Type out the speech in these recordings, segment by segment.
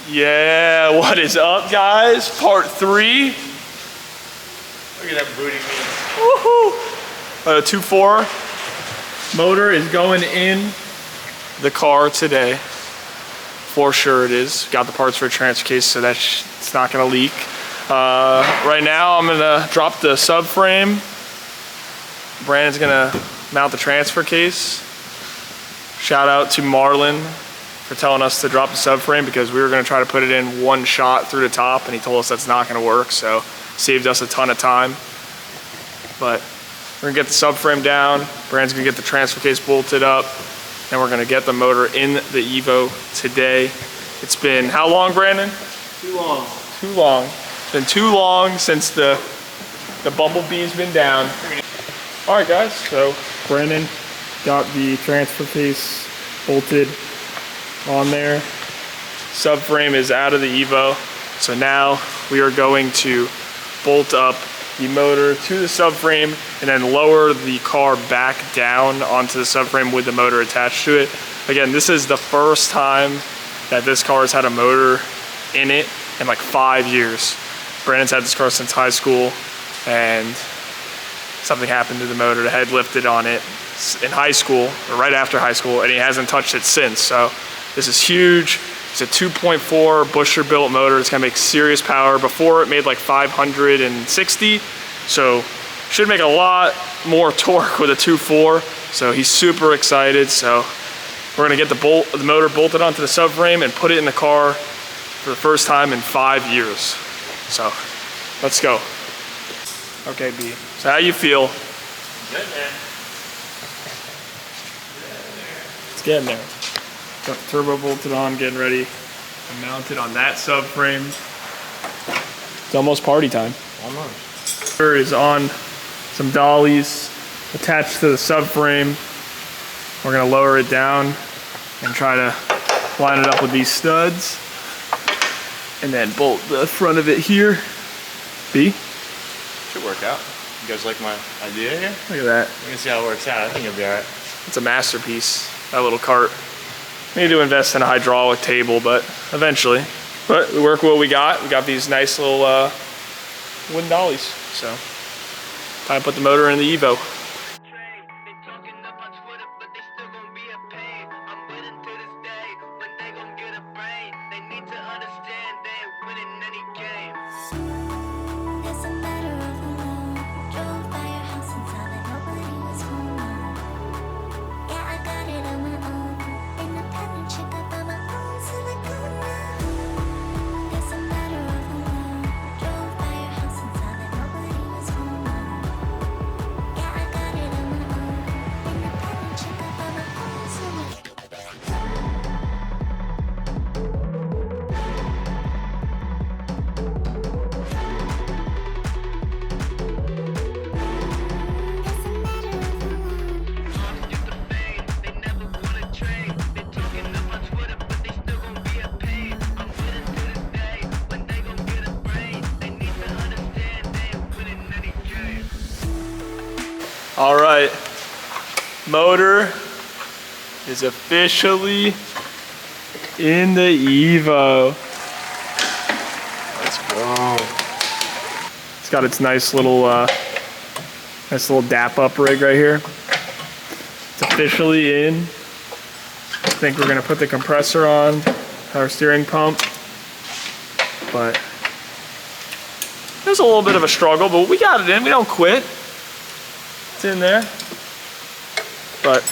Yeah, what is up, guys? Part 3. Look at that booty meat. Woohoo! 2.4 motor is going in the car today. For sure it is. Got the parts for a transfer case, so it's not gonna leak. Right now, I'm gonna drop the subframe. Brandon's gonna mount the transfer case. Shout out to Marlon for telling us to drop the subframe because we were gonna try to put it in one shot through the top and he told us that's not gonna work, so saved us a ton of time. But we're gonna get the subframe down, Brandon's gonna get the transfer case bolted up, and we're gonna get the motor in the Evo today. It's been how long, Brandon? Too long. Too long. It's been too long since the bumblebee's been down. All right, guys, so Brandon got the transfer case bolted on there. Subframe is out of the Evo. So now we are going to bolt up the motor to the subframe and then lower the car back down onto the subframe with the motor attached to it. Again, this is the first time that this car has had a motor in it in like 5 years. Brandon's had this car since high school and something happened to the motor. The head lifted on it in high school, or right after high school, and he hasn't touched it since. So this is huge. It's a 2.4 Buescher built motor. It's gonna make serious power. Before it made like 560, so should make a lot more torque with a 2.4. So he's super excited. So we're gonna get the motor bolted onto the subframe and put it in the car for the first time in 5 years. So let's go. Okay, B. So how you feel? Good, man. It's getting there. Got the turbo bolted on, getting ready to mount it on that subframe. It's almost party time. Almost. Motor is on some dollies attached to the subframe. We're gonna lower it down and try to line it up with these studs. And then bolt the front of it here. B? Should work out. You guys like my idea here? Look at that. We're gonna see how it works out. I think it'll be all right. It's a masterpiece, that little cart. We need to invest in a hydraulic table, but eventually. But we work with what we got. We got these nice little wooden dollies. So, time to put the motor in the Evo. All right, motor is officially in the Evo. Let's go. It's got its nice little dap up rig right here. It's officially in. I think we're gonna put the compressor on, power steering pump, but there's a little bit of a struggle, but we got it in, we don't quit. It's in there. But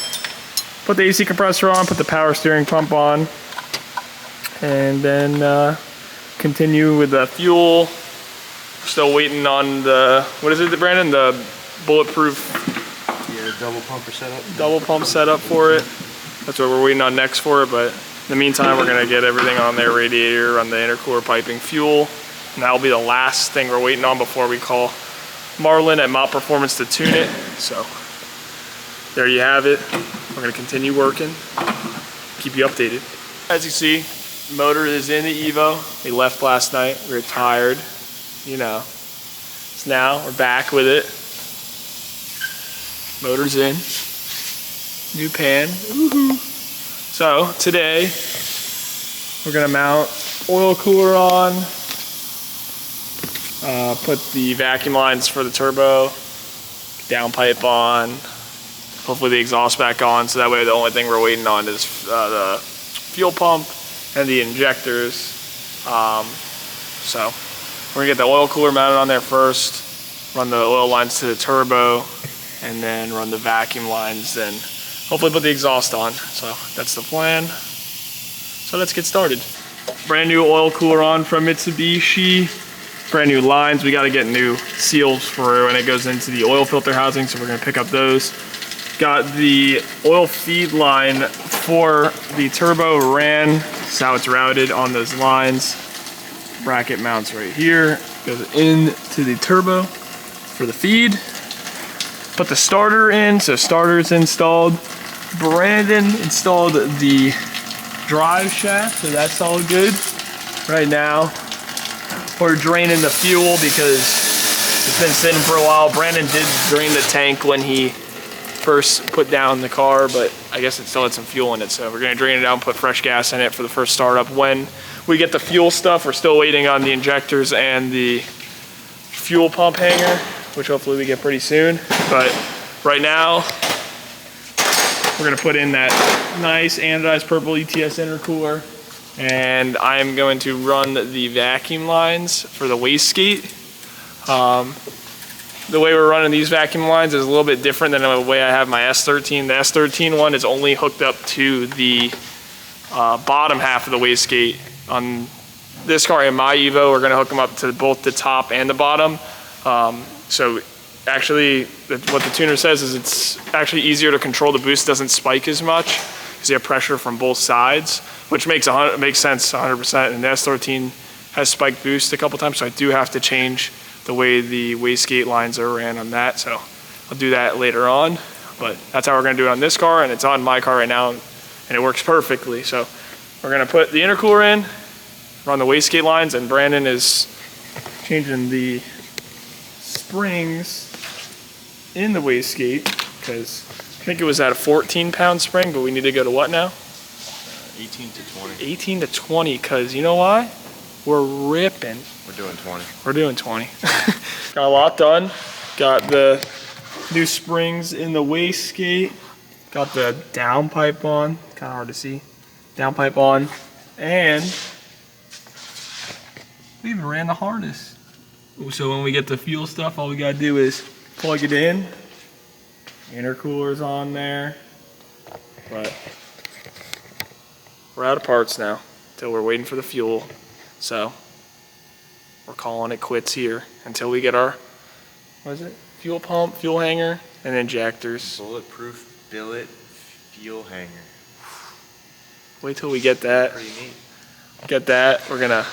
put the AC compressor on, put the power steering pump on, and then continue with the fuel. Still waiting on the, what is it, Brandon? The bulletproof. Yeah, the double pumper setup. Double pump setup for it. That's what we're waiting on next for it, but in the meantime, we're gonna get everything on there, radiator, on the intercooler piping, fuel, and that'll be the last thing we're waiting on before we call Marlon at Mop Performance to tune it. So there you have it. We're gonna continue working, keep you updated. As you see, the motor is in the Evo. We left last night, we were tired, you know. So now we're back with it. Motor's in, new pan, woohoo. So today, We're gonna mount oil cooler on. Put the vacuum lines for the turbo, downpipe on. Hopefully the exhaust back on, so that way the only thing we're waiting on is the fuel pump and the injectors. So we're gonna get the oil cooler mounted on there first, run the oil lines to the turbo, and then run the vacuum lines, then hopefully put the exhaust on. So that's the plan. So let's get started. Brand new oil cooler on from Mitsubishi. Brand new lines. We got to get new seals for when it goes into the oil filter housing, so we're going to pick up those. Got the oil feed line for the turbo ran. That's how it's routed on those lines. Bracket mounts right here. Goes into the turbo for the feed. Put the starter in, so starter's installed. Brandon installed the drive shaft, so that's all good. Right now, we're draining the fuel because it's been sitting for a while. Brandon did drain the tank when he first put down the car, but I guess it still had some fuel in it, so we're gonna drain it out and put fresh gas in it for the first startup. When we get the fuel stuff, we're still waiting on the injectors and the fuel pump hanger, which hopefully we get pretty soon. But right now, we're gonna put in that nice anodized purple ETS intercooler, and I'm going to run the vacuum lines for the wastegate. The way we're running these vacuum lines is a little bit different than the way I have my S13. The S13 one is only hooked up to the bottom half of the wastegate. On this car in my Evo, we're gonna hook them up to both the top and the bottom. So actually, what the tuner says is it's actually easier to control. The boost doesn't spike as much because you have pressure from both sides, which makes sense 100%. And the S13 has spiked boost a couple times, so I do have to change the way the wastegate lines are ran on that. So I'll do that later on, but that's how we're gonna do it on this car, and it's on my car right now, and it works perfectly. So we're gonna put the intercooler in, run the wastegate lines, and Brandon is changing the springs in the wastegate, because I think it was at a 14-pound spring, but we need to go to what now? 18 to 20. 18 to 20, because you know why? We're ripping. We're doing 20. We're doing 20. Got a lot done. Got the new springs in the wastegate. Got the downpipe on. Kind of hard to see. Downpipe on. And we even ran the harness. So when we get the fuel stuff, all we gotta do is plug it in. Intercooler's on there. But we're out of parts now until we're waiting for the fuel. So we're calling it quits here until we get our, what is it? Fuel pump, fuel hanger, and injectors. Bulletproof billet fuel hanger. Wait till we get that. Pretty neat. Get that. We're gonna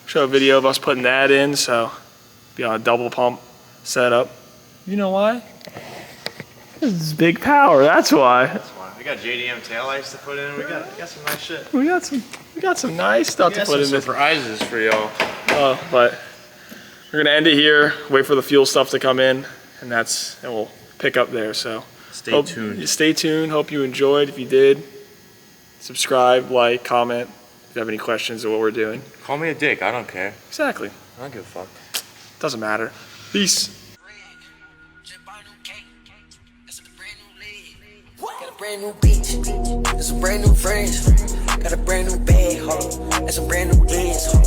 show a video of us putting that in, so be on a double pump setup. You know why? This is big power, that's why. That's why. We got JDM taillights to put in. We got some nice shit. We got some nice stuff to put in this. Surprises for y'all. But we're gonna end it here, wait for the fuel stuff to come in, and we'll pick up there. So Stay tuned. Stay tuned. Hope you enjoyed. If you did, subscribe, like, comment. If you have any questions of what we're doing. Call me a dick. I don't care. Exactly. I don't give a fuck. Doesn't matter. Peace. Got a brand new bitch, and some brand new friends. Got a brand new bag, ho, and some brand new dance, ho.